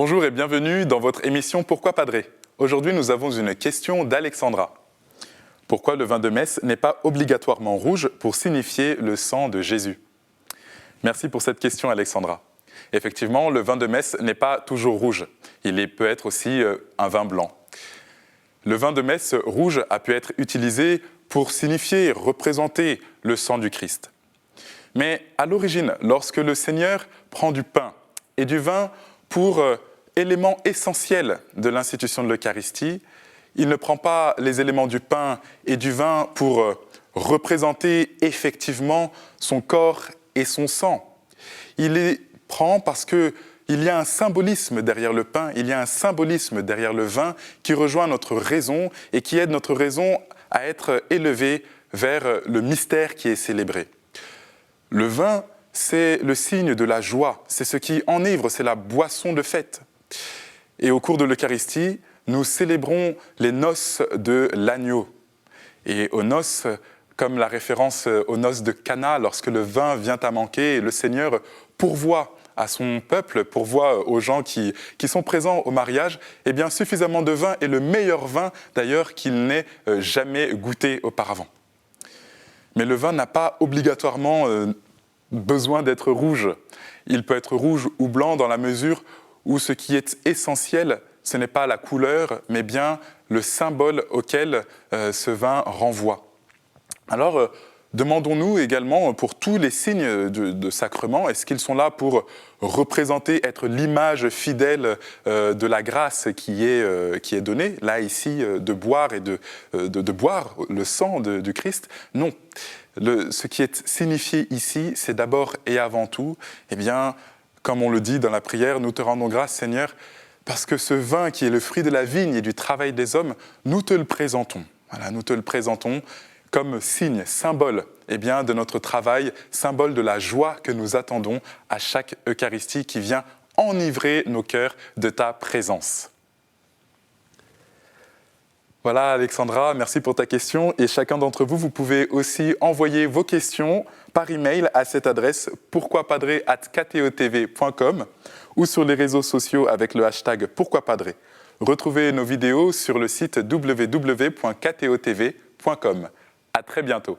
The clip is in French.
Bonjour et bienvenue dans votre émission Pourquoi Padré. Aujourd'hui, nous avons une question d'Alexandra. Pourquoi le vin de messe n'est pas obligatoirement rouge pour signifier le sang de Jésus? Merci pour cette question, Alexandra. Effectivement, le vin de messe n'est pas toujours rouge. Il peut être aussi un vin blanc. Le vin de messe rouge a pu être utilisé pour signifier, représenter le sang du Christ. Mais à l'origine, lorsque le Seigneur prend du pain et du vin pour élément essentiel de l'institution de l'Eucharistie, il ne prend pas les éléments du pain et du vin pour représenter effectivement son corps et son sang. Il les prend parce qu'il y a un symbolisme derrière le pain, il y a un symbolisme derrière le vin qui rejoint notre raison et qui aide notre raison à être élevée vers le mystère qui est célébré. Le vin, c'est le signe de la joie, c'est ce qui enivre, c'est la boisson de fête. Et au cours de l'Eucharistie, nous célébrons les noces de l'agneau. Et aux noces, comme la référence aux noces de Cana, lorsque le vin vient à manquer, le Seigneur pourvoit à son peuple, pourvoit aux gens qui sont présents au mariage, eh bien suffisamment de vin, et le meilleur vin d'ailleurs qu'il n'ait jamais goûté auparavant. Mais le vin n'a pas obligatoirement besoin d'être rouge. Il peut être rouge ou blanc dans la mesure où ce qui est essentiel, ce n'est pas la couleur, mais bien le symbole auquel ce vin renvoie. Alors, demandons-nous également pour tous les signes de sacrement, est-ce qu'ils sont là pour représenter, être l'image fidèle de la grâce qui est donnée, là ici, de boire et de boire le sang du Christ? Non. Ce qui est signifié ici, c'est d'abord et avant tout, eh bien, comme on le dit dans la prière, nous te rendons grâce, Seigneur, parce que ce vin qui est le fruit de la vigne et du travail des hommes, nous te le présentons. Voilà, nous te le présentons comme signe, symbole de notre travail, symbole de la joie que nous attendons à chaque Eucharistie qui vient enivrer nos cœurs de ta présence. Voilà Alexandra, merci pour ta question. Et chacun d'entre vous, vous pouvez aussi envoyer vos questions par email à cette adresse pourquoipadré@ktotv.com ou sur les réseaux sociaux avec le hashtag pourquoipadré. Retrouvez nos vidéos sur le site www.ktotv.com. À très bientôt.